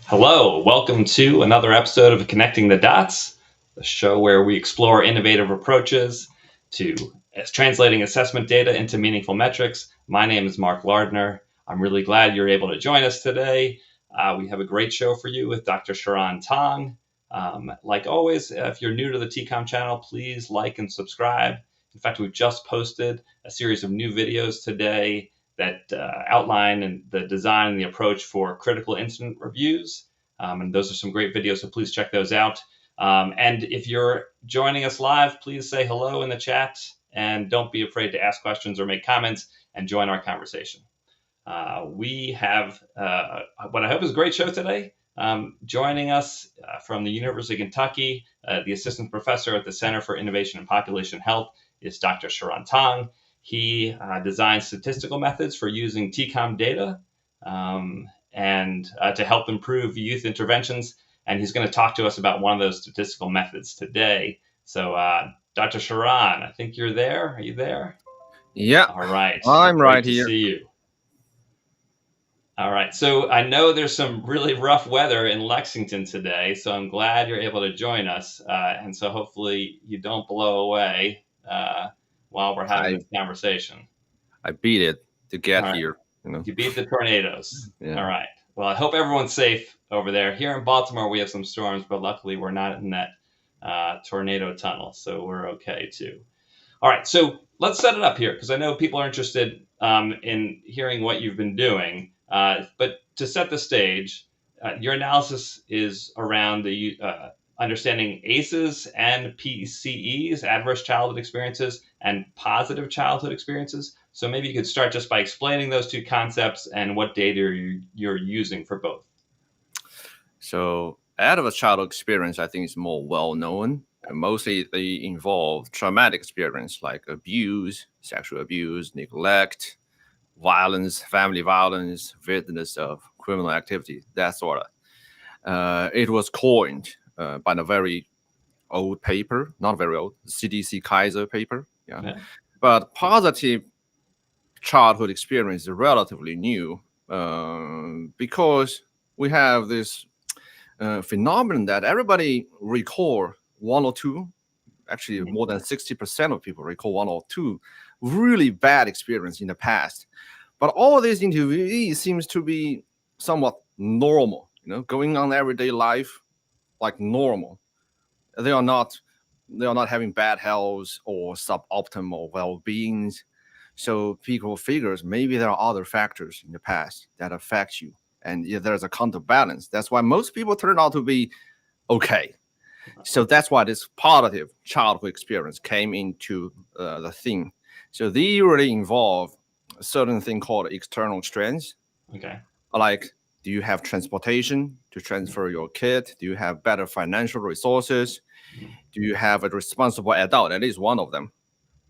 Hello, welcome to another episode of Connecting the Dots, the show where we explore innovative approaches to translating assessment data into meaningful metrics. My name is Mark Lardner. I'm really glad you're able to join us today. We have a great show for you with Dr. Sharon Tong. Like always, if you're new to the TCOM channel, please like and subscribe. In fact, we've just posted a series of new videos today that outline and the design and the approach for critical incident reviews. And those are some great videos, so please check those out. And if you're joining us live, please say hello in the chat and don't be afraid to ask questions or make comments and join our conversation. We have what I hope is a great show today. Joining us from the University of Kentucky, the assistant professor at the Center for Innovation in Population Health is Dr. Sharon Tong. He designs statistical methods for using TCOM data and to help improve youth interventions. And he's going to talk to us about one of those statistical methods today. So, Dr. Sharon, I think you're there. Are you there? Yeah. All right. I'm Great right to here. see you. All right. So I know there's some really rough weather in Lexington today, so I'm glad you're able to join us. And so hopefully you don't blow away while we're having I this conversation. I beat it to All get right. here. You know. You beat the tornadoes. Yeah. All right. Well, I hope everyone's safe over there. Here in Baltimore, we have some storms, but luckily we're not in that tornado tunnel, so we're okay too. All right. So let's set it up here because I know people are interested in hearing what you've been doing. But to set the stage, your analysis is around the understanding ACEs and PCEs, adverse childhood experiences, and positive childhood experiences. So maybe you could start just by explaining those two concepts and what data you're using for both. So adverse childhood experience, I think, is more well known. And mostly they involve traumatic experience like abuse, sexual abuse, neglect, violence, family violence, witness of criminal activity, that sort of. It was coined by a very old paper, not very old, CDC Kaiser paper. Yeah. Yeah. But positive childhood experience is relatively new because we have this phenomenon that everybody recall one or two, actually more than 60% of people recall one or two really bad experience in the past. But all these interviewees seems to be somewhat normal, going on everyday life like normal. They are not having bad health or suboptimal well-beings. So people figures maybe there are other factors in the past that affect you, and there's a counterbalance. That's why most people turn out to be okay. So that's why this positive childhood experience came into the thing. So they really involve a certain thing called external strengths. Okay. Like, do you have transportation to transfer your kid? Do you have better financial resources? Do you have a responsible adult? At least one of them.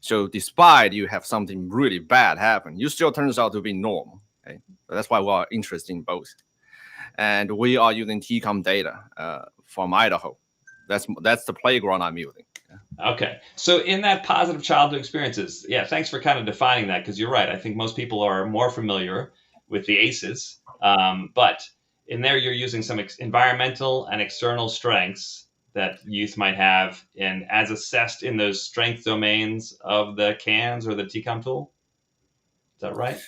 So despite you have something really bad happen, you still turns out to be normal. Okay? That's why we are interested in both. And we are using TCOM data from Idaho. That's the playground I'm using. Okay. So in that positive childhood experiences, yeah, thanks for kind of defining that because you're right. I think most people are more familiar with the ACEs, but in there you're using some environmental and external strengths that youth might have, and as assessed in those strength domains of the CANs or the TCOM tool. Is that right?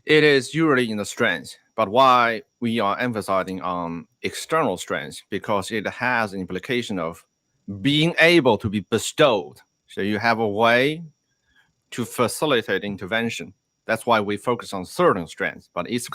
It is usually in the strengths, but why we are emphasizing on external strengths because it has an implication of being able to be bestowed. So you have a way to facilitate intervention. That's why we focus on certain strengths, but it is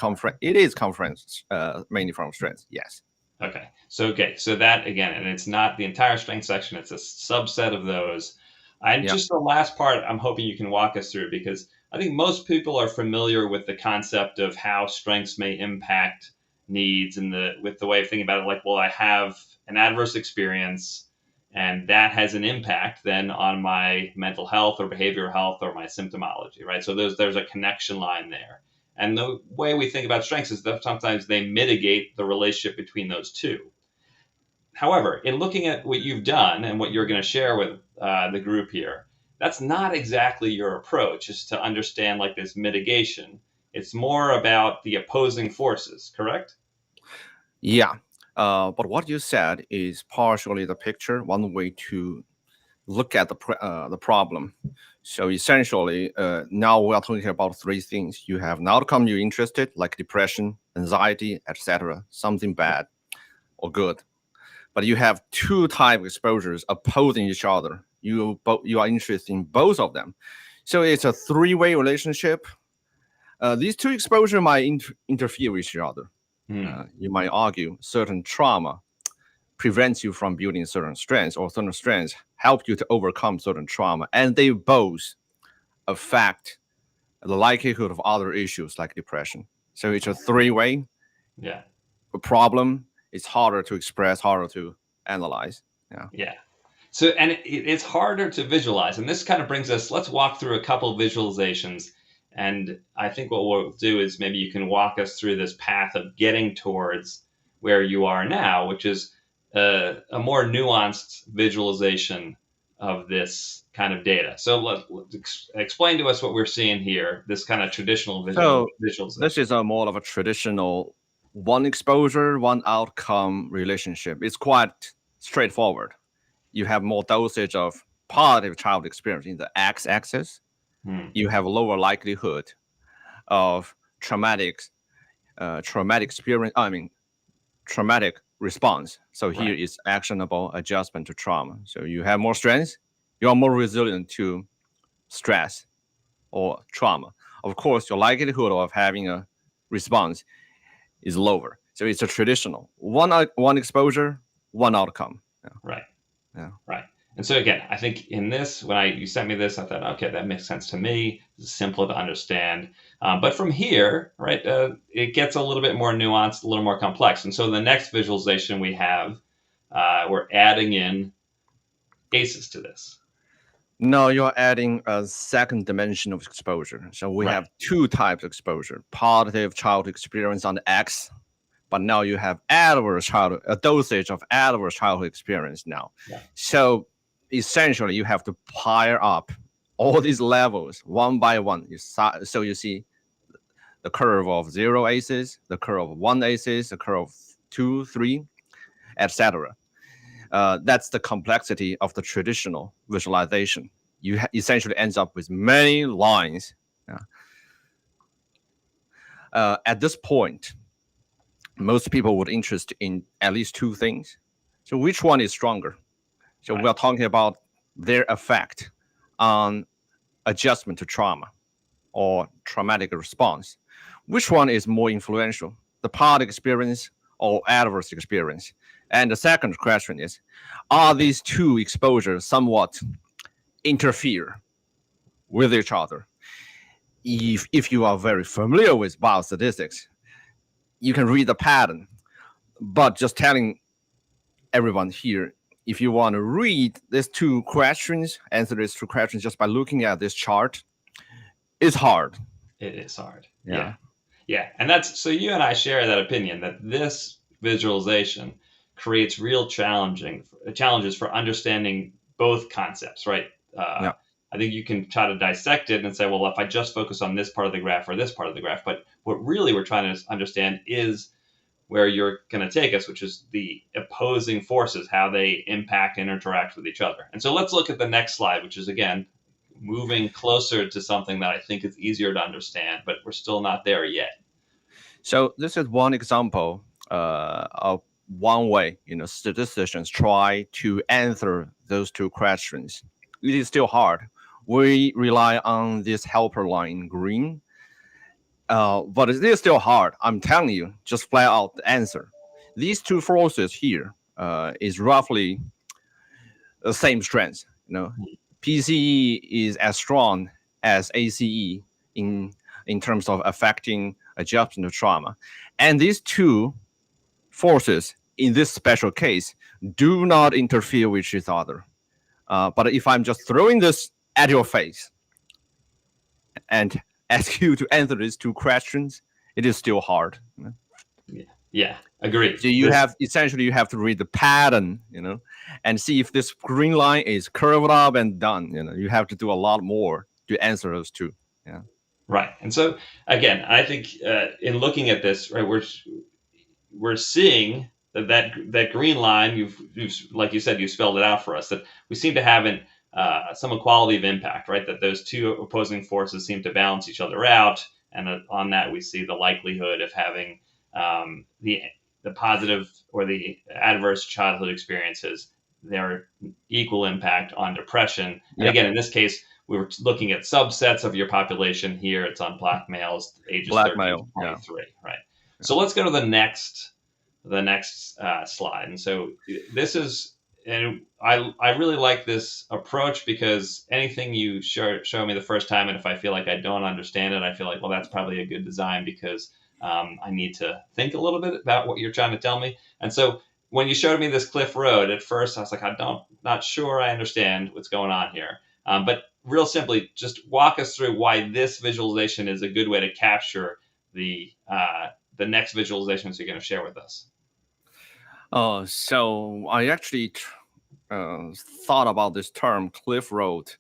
conference mainly from strengths. Yes. Okay. So that again, and it's not the entire strength section, it's a subset of those. And Yeah. just the last part, I'm hoping you can walk us through because I think most people are familiar with the concept of how strengths may impact needs and with the way of thinking about it, like, well, I have an adverse experience and that has an impact then on my mental health or behavioral health or my symptomology, right? So there's a connection line there. And the way we think about strengths is that sometimes they mitigate the relationship between those two. However, in looking at what you've done and what you're going to share with the group here, that's not exactly your approach, is to understand like this mitigation. It's more about the opposing forces, correct? Yeah. But what you said is partially the picture, one way to look at the problem. So essentially, now we are talking about three things. You have an outcome you're interested, like depression, anxiety, etc., something bad or good. But you have two type exposures opposing each other. You are interested in both of them. So it's a three-way relationship. These two exposure might interfere with each other. You might argue certain trauma prevents you from building certain strengths, or certain strengths help you to overcome certain trauma, and they both affect the likelihood of other issues like depression. So it's a three-way Yeah. problem. It's harder to express, harder to analyze. Yeah. Yeah. So, and it's harder to visualize. And this kind of brings us, let's walk through a couple of visualizations. And I think what we'll do is maybe you can walk us through this path of getting towards where you are now, which is a more nuanced visualization of this kind of data. So explain to us what we're seeing here, this kind of traditional So visualization. this is a more of a traditional one exposure, one outcome relationship. It's quite straightforward. You have more dosage of positive child experience in the x-axis. You have lower likelihood of traumatic experience. I mean, traumatic response. So here is actionable adjustment to trauma. So you have more strength. You are more resilient to stress or trauma. Of course, your likelihood of having a response is lower. So it's a traditional one exposure, one outcome. Yeah. Right. Yeah. Right. And so again, I think in this, when you sent me this, I thought, okay, that makes sense to me. It's simpler to understand. But from here, right, it gets a little bit more nuanced, a little more complex. And so the next visualization we have, we're adding in ACEs to this. No, you're adding a second dimension of exposure. So we have two types of exposure: positive child experience on the X, but now you have a dosage of adverse childhood experience now. Yeah. So essentially, you have to pile up all these levels one by one. So you see the curve of 0 ACEs, the curve of 1 ACEs, the curve of 2, 3, etc. That's the complexity of the traditional visualization. You essentially ends up with many lines. At this point, most people would interest in at least two things. So which one is stronger? So we're talking about their effect on adjustment to trauma or traumatic response. Which one is more influential, the positive experience or adverse experience? And the second question is, are these two exposures somewhat interfere with each other? If you are very familiar with biostatistics, you can read the pattern. But just telling everyone here, if you want to read these two questions, answer these two questions just by looking at this chart, it's hard. It is hard. Yeah. Yeah. And that's, so you and I share that opinion that this visualization creates real challenges for understanding both concepts, right? Yeah. I think you can try to dissect it and say, well, if I just focus on this part of the graph or this part of the graph, but what really we're trying to understand is where you're going to take us, which is the opposing forces, how they impact and interact with each other. And so let's look at the next slide, which is, again, moving closer to something that I think is easier to understand, but we're still not there yet. So this is one example of one way, statisticians try to answer those two questions. It is still hard. We rely on this helper line in green, but it is still hard. I'm telling you, just flat out the answer. These two forces here is roughly the same strength. PCE is as strong as ACE in terms of affecting adjustment to trauma. And these two forces in this special case do not interfere with each other. But if I'm just throwing this at your face and ask you to answer these two questions, it is still hard. Yeah, agreed. So you have to read the pattern, and see if this green line is curved up and done. You have to do a lot more to answer those two. Yeah. Right. And so again, I think in looking at this, right, we're seeing that green line. You've like you said, you spelled it out for us. That we seem to have some equality of impact, right? That those two opposing forces seem to balance each other out, and on that we see the likelihood of having the positive or the adverse childhood experiences, their equal impact on depression. And again, in this case, we were looking at subsets of your population. Here it's on black males ages Black 13 to male. 23, right? So let's go to the next slide. And so this is, and I really like this approach, because anything you show me the first time, and if I feel like I don't understand it, I feel like, well, that's probably a good design, because I need to think a little bit about what you're trying to tell me. And so when you showed me this cliff road, at first I was like, not sure I understand what's going on here. But real simply, just walk us through why this visualization is a good way to capture the next visualizations you're going to share with us. So I actually thought about this term cliff road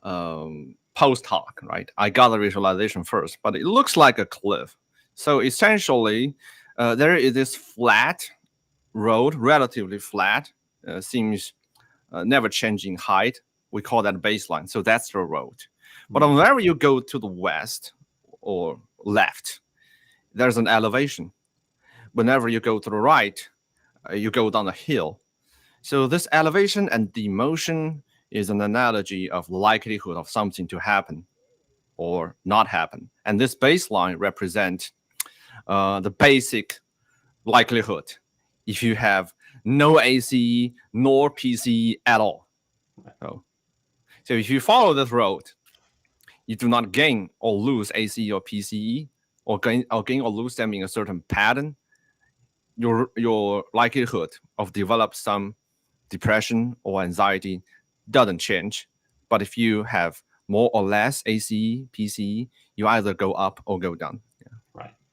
post hoc, right? I got the visualization first, but it looks like a cliff. So essentially, there is this flat road, relatively flat, seems never changing height. We call that baseline. So that's the road. But whenever you go to the west or left, there's an elevation. Whenever you go to the right, you go down a hill. So this elevation and demotion is an analogy of likelihood of something to happen or not happen. And this baseline represents the basic likelihood if you have no ACE nor PCE at all. So if you follow this road, you do not gain or lose ACE or PCE, or gain or lose them in a certain pattern. Your likelihood of develop some depression or anxiety doesn't change. But if you have more or less ACE, PCE, you either go up or go down.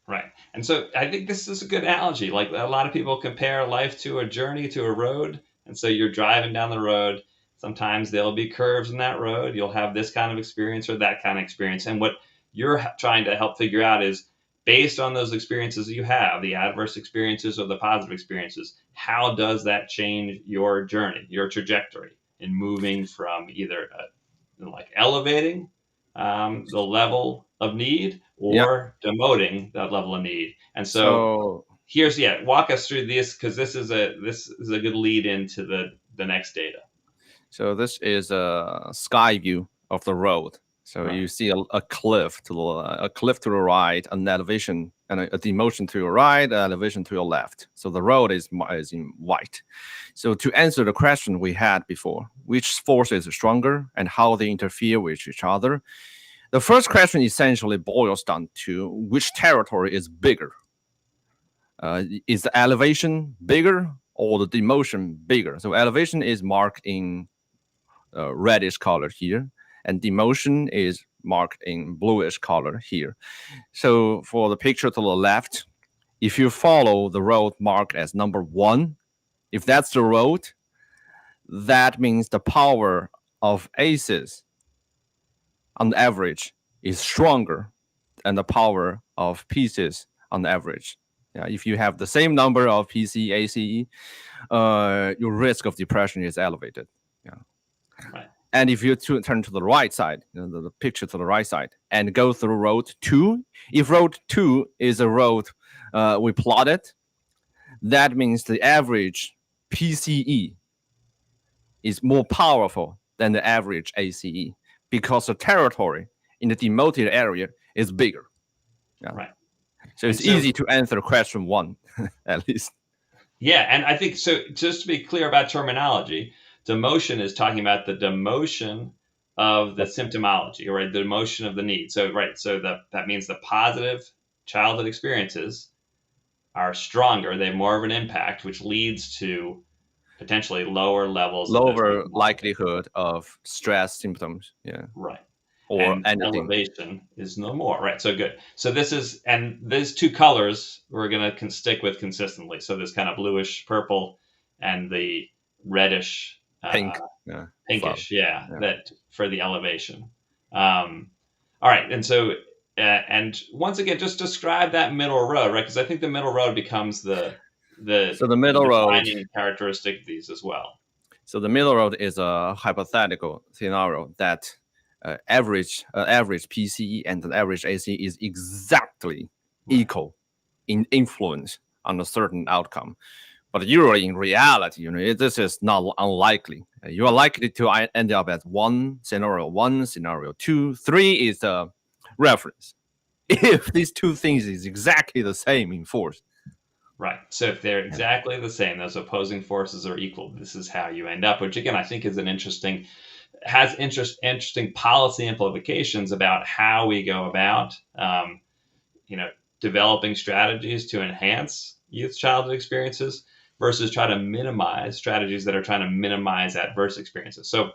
Right. And so I think this is a good analogy. Like, a lot of people compare life to a journey, to a road. And so you're driving down the road. Sometimes there'll be curves in that road. You'll have this kind of experience or that kind of experience. And what you're trying to help figure out is, based on those experiences you have, the adverse experiences or the positive experiences, how does that change your journey, your trajectory in moving from either like elevating the level of need, or demoting that level of need. And so here's, walk us through this, because this is a good lead into the next data. So this is a sky view of the road. So you see a cliff to the right, an elevation and a demotion to your right, an elevation to your left. So the road is in white. So to answer the question we had before, which force is stronger and how they interfere with each other, the first question essentially boils down to which territory is bigger. Is the elevation bigger or the demotion bigger? So elevation is marked in reddish color here, and demotion is marked in bluish color here. So for the picture to the left, if you follow the road marked as number 1, if that's the road, that means the power of ACEs on average is stronger than the power of PCEs on average. If you have the same number of PC, ACE, your risk of depression is elevated. Right. And if you turn to the right side, the picture to the right side, and go through road 2, if road 2 is a road we plotted, that means the average PCE is more powerful than the average ACE, because the territory in the demoted area is bigger. Right. So it's easy to answer question 1, at least. Yeah, and I think, so just to be clear about terminology, demotion is talking about the demotion of the symptomology, or the demotion of the need. So that means the positive childhood experiences are stronger, they have more of an impact, which leads to potentially lower likelihood of stress symptoms. Right. Or and anything. Elevation is no more. Right. So good. So this is, and these two colors we're going to stick with consistently. So this kind of bluish purple and the reddish pink, pinkish. That for the elevation. All right. And so And once again, just describe that middle road, right? Because I think the middle road becomes the So the middle road. defining characteristic of these as well. So the middle road is a hypothetical scenario that average PCE and the average ACE is exactly equal in influence on a certain outcome. But usually in reality, this is not unlikely. You are likely to end up at one, scenario two, three is the reference. If these two things is exactly the same in force. Right. So if they're exactly the same, those opposing forces are equal. This is how you end up, which again I think is interesting policy implications about how we go about, you know, developing strategies to enhance youth childhood experiences versus try to minimize strategies that are trying to minimize adverse experiences. So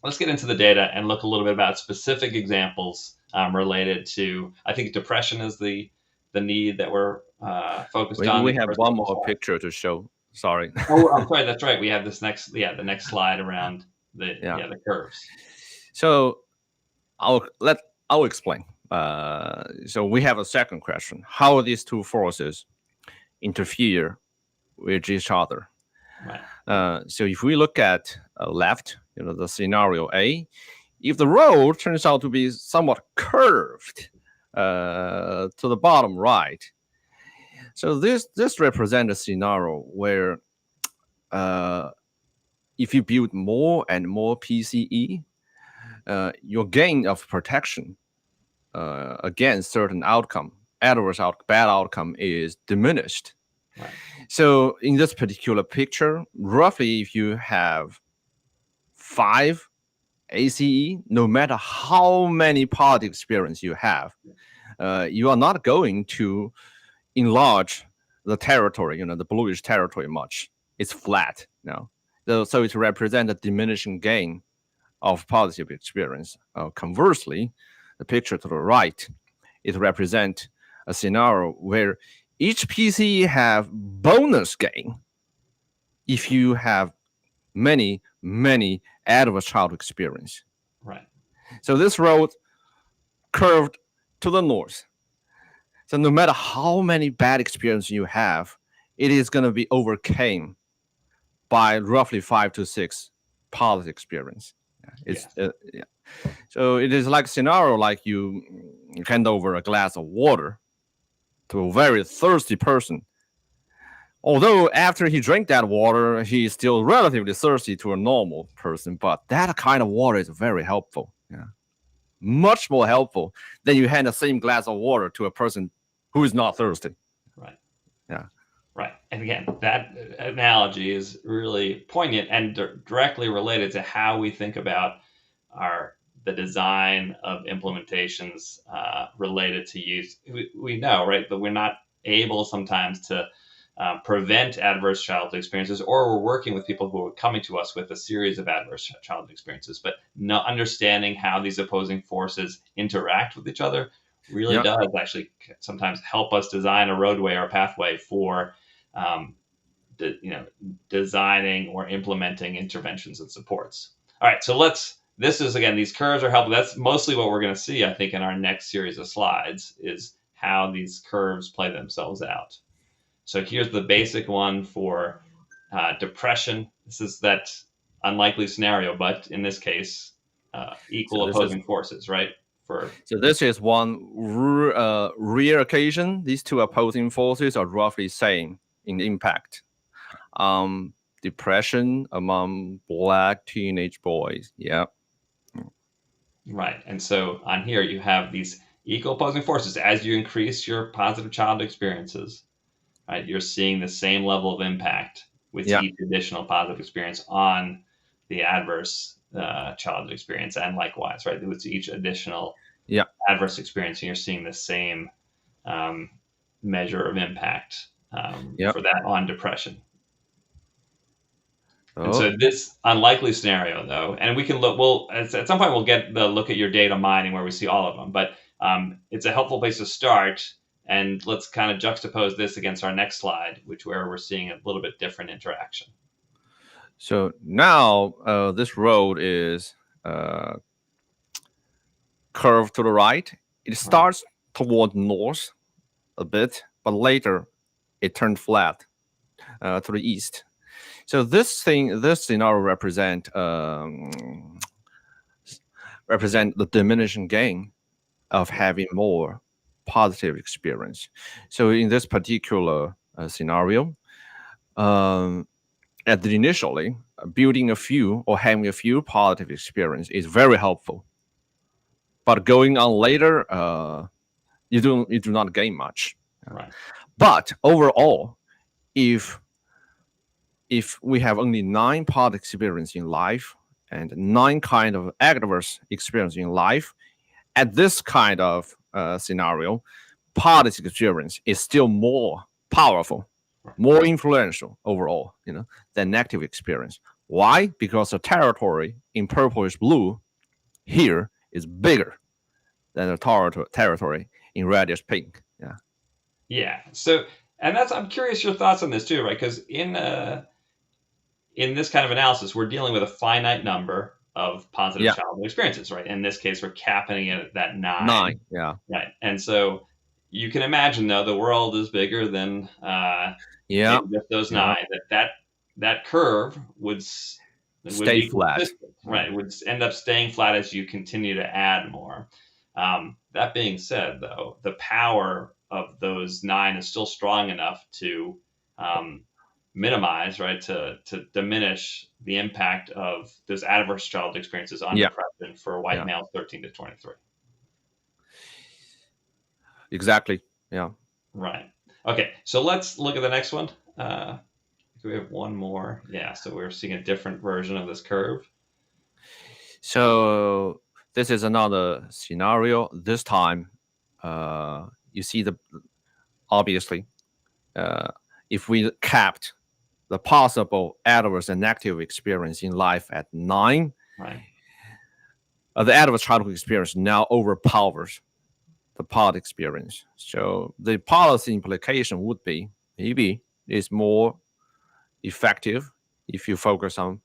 let's get into the data and look a little bit about specific examples related to. I think depression is the need that we're focused on. We have one more picture to show. Sorry. Oh, I'm sorry. That's right. We have this the next slide around the the curves. So I'll explain. So we have a second question: how these two forces interfere with each other? Right. So if we look at left, the scenario A, if the road turns out to be somewhat curved to the bottom right, so this represents a scenario where if you build more and more PCE, your gain of protection against certain outcome, bad outcome is diminished. Right. So in this particular picture, roughly if you have 5 ACE, no matter how many party experience you have, you are not going to enlarge the territory, the bluish territory much. It's flat now. So it represents a diminishing gain of positive experience. Conversely, the picture to the right, it represents a scenario where each PCE have bonus gain if you have many adverse childhood experience. Right. So this road curved to the north. So no matter how many bad experiences you have, it is going to be overcame by roughly 5 to 6 positive experience. So it is like a scenario like you hand over a glass of water to a very thirsty person. Although after he drank that water, he is still relatively thirsty to a normal person, but that kind of water is very helpful. Much more helpful than you hand the same glass of water to a person who is not thirsty. Right. Yeah. Right. And again, that analogy is really poignant and directly related to how we think about the design of implementations related to youth. We know, right, that we're not able sometimes to prevent adverse childhood experiences, or we're working with people who are coming to us with a series of adverse childhood experiences, but not understanding how these opposing forces interact with each other really does actually sometimes help us design a roadway or a pathway for designing or implementing interventions and supports. All right, so this is, again, these curves are helpful. That's mostly what we're going to see, I think, in our next series of slides, is how these curves play themselves out. So here's the basic one for depression. This is that unlikely scenario, but in this case, equal opposing forces, right? So this is one rare occasion. These two opposing forces are roughly same in impact. Depression among Black teenage boys. Yeah. Right. And so on here, you have these equal opposing forces. As you increase your positive child experiences, right, you're seeing the same level of impact with each additional positive experience on the adverse childhood experience, and likewise, right, with each additional adverse experience, you're seeing the same measure of impact for that on depression. And so this unlikely scenario, though, and we can look, at some point we'll get the look at your data mining where we see all of them, but it's a helpful place to start. And let's kind of juxtapose this against our next slide, where we're seeing a little bit different interaction. So now this road is curved to the right, It starts toward north a bit, but later it turned flat to the east. So this scenario represent the diminishing gain of having more positive experience. So in this particular scenario, initially, building a few or having a few positive experience is very helpful. But going on later, you do not gain much. Right. But overall, if we have only 9 positive experience in life and 9 kind of adverse experience in life, at this kind of scenario, positive experience is still more powerful, more influential overall, than negative experience. Why? Because the territory in purplish blue here is bigger than the territory in reddish pink. Yeah. Yeah. So, and I'm curious your thoughts on this too, right? Because in this kind of analysis, we're dealing with a finite number of positive childhood experiences, right? In this case, we're capping it at that 9. 9, yeah. Right. And so you can imagine, though, the world is bigger than maybe just those 9. That curve would stay be flat. Right. It would end up staying flat as you continue to add more. That being said, though, the power of those 9 is still strong enough to minimize, right, to diminish the impact of those adverse childhood experiences on depression for white males 13 to 23. Exactly. Yeah. Right. Okay. So let's look at the next one. We have one more. Yeah. So we're seeing a different version of this curve. So this is another scenario. This time, you see obviously, if we capped the possible adverse and negative experience in life at 9, right, the adverse childhood experience now overpowers the positive experience. So the policy implication would be maybe it's more effective if you focus on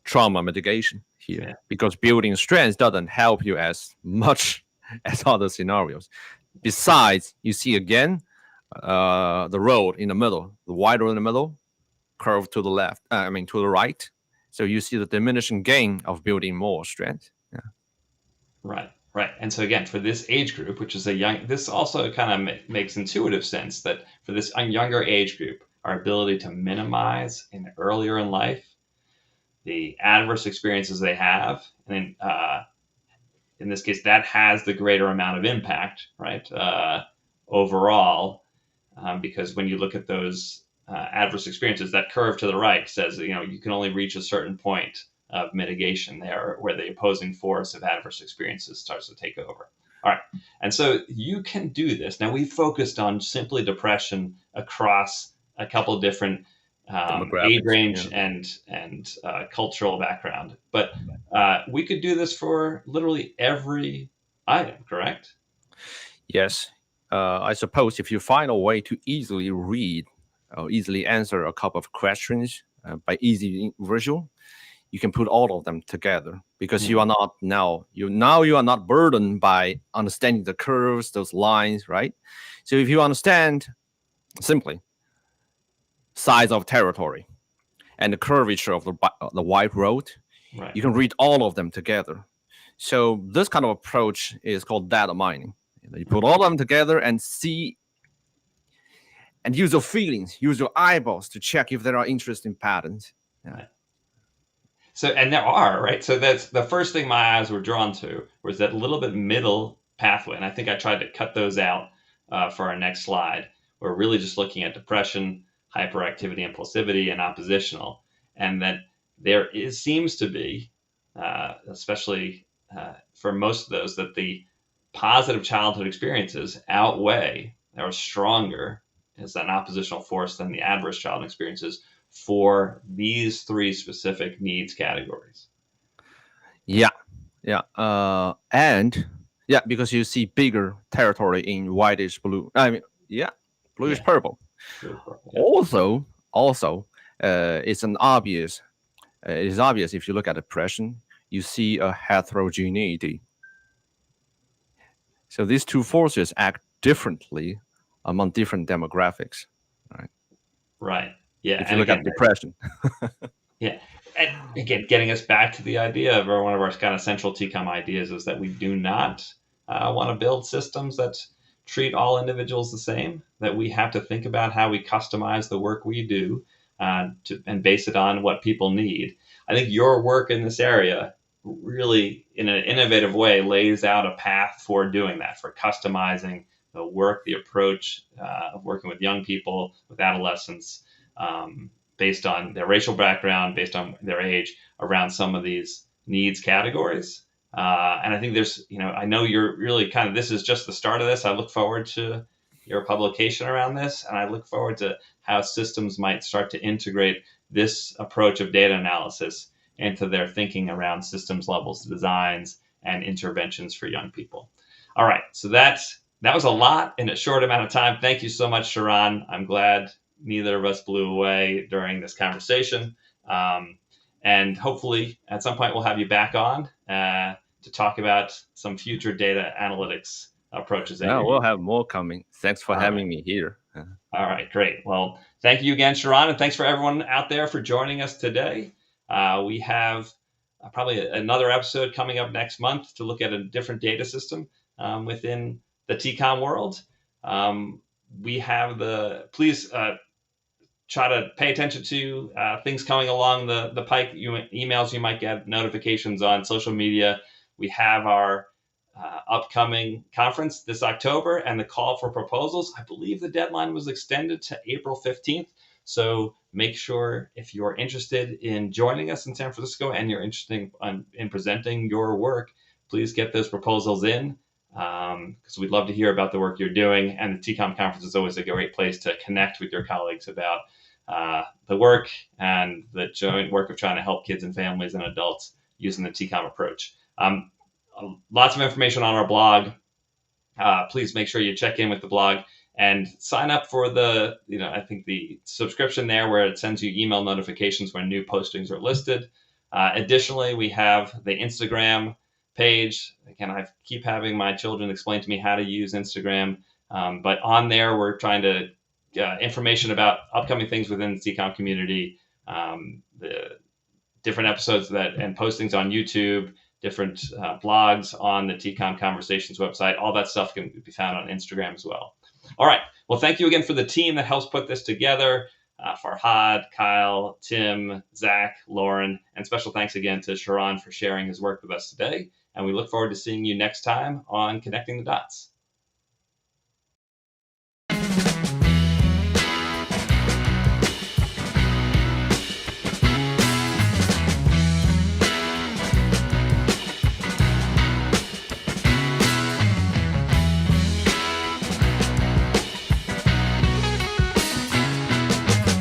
trauma mitigation here, because building strength doesn't help you as much as other scenarios. Besides, you see again the road in the middle, the wide road in the middle, curve to the left, to the right. So you see the diminishing gain of building more strength. Yeah. Right. And so again, for this age group, which is this also kind of makes intuitive sense that for this younger age group, our ability to minimize earlier in life the adverse experiences they have, and in this case, that has the greater amount of impact, right, overall, because when you look at those adverse experiences, that curve to the right says, you can only reach a certain point of mitigation there where the opposing force of adverse experiences starts to take over. All right. And so you can do this. Now, we focused on simply depression across a couple different age range and cultural background. But we could do this for literally every item, correct? Yes. I suppose if you find a way to easily read or easily answer a couple of questions by easy visual, you can put all of them together, because you are not you are not burdened by understanding the curves, those lines, right? So if you understand simply size of territory and the curvature of the wide road, you can read all of them together. So this kind of approach is called data mining. You put all of them together and see and use your feelings, use your eyeballs to check if there are interesting patterns. Yeah. So, and there are, right? So that's the first thing my eyes were drawn to was that little bit middle pathway. And I think I tried to cut those out for our next slide. We're really just looking at depression, hyperactivity, impulsivity, and oppositional. And that seems to be, especially for most of those, that the positive childhood experiences outweigh or stronger as an oppositional force than the adverse childhood experiences for these 3 specific needs categories. Yeah. Because you see bigger territory in whitish blue. Bluish purple. Also, it's obvious. It is obvious if you look at depression, you see a heterogeneity So these two forces act differently among different demographics, right? Right. Yeah. If you And look at again, depression. yeah. And again, getting us back to the idea of one of our kind of central TCOM ideas is that we do not want to build systems that treat all individuals the same, that we have to think about how we customize the work we do and base it on what people need. I think your work in this area really, in an innovative way, lays out a path for doing that, for customizing the work, the approach of working with young people, with adolescents. Based on their racial background, based on their age, around some of these needs categories. And I think there's, I know you're really kind of, this is just the start of this. I look forward to your publication around this, and I look forward to how systems might start to integrate this approach of data analysis into their thinking around systems levels designs and interventions for young people. All right, so that was a lot in a short amount of time. Thank you so much, Sharon. I'm glad neither of us blew away during this conversation. And hopefully at some point we'll have you back on to talk about some future data analytics approaches that you're We'll using. have more coming. Thanks for All having right. me here. All right, great. Well, thank you again, Sharon, and thanks for everyone out there for joining us today. We have probably another episode coming up next month to look at a different data system within the TCOM world. We have please try to pay attention to things coming along the pike, emails you might get, notifications on social media. We have our upcoming conference this October and the call for proposals. I believe the deadline was extended to April 15th. So make sure if you're interested in joining us in San Francisco and you're interested in presenting your work, please get those proposals in because we'd love to hear about the work you're doing. And the TCOM conference is always a great place to connect with your colleagues about the work and the joint work of trying to help kids and families and adults using the TCOM approach. Lots of information on our blog. Please make sure you check in with the blog and sign up for I think the subscription there where it sends you email notifications when new postings are listed. Additionally, we have the Instagram page. Again, I keep having my children explain to me how to use Instagram, but on there we're trying to information about upcoming things within the TCOM community, the different episodes and postings on YouTube, different blogs on the TCOM Conversations website. All that stuff can be found on Instagram as well. All right. Well, thank you again for the team that helps put this together. Farhad, Kyle, Tim, Zach, Lauren, and special thanks again to Sharon for sharing his work with us today. And we look forward to seeing you next time on Connecting the Dots.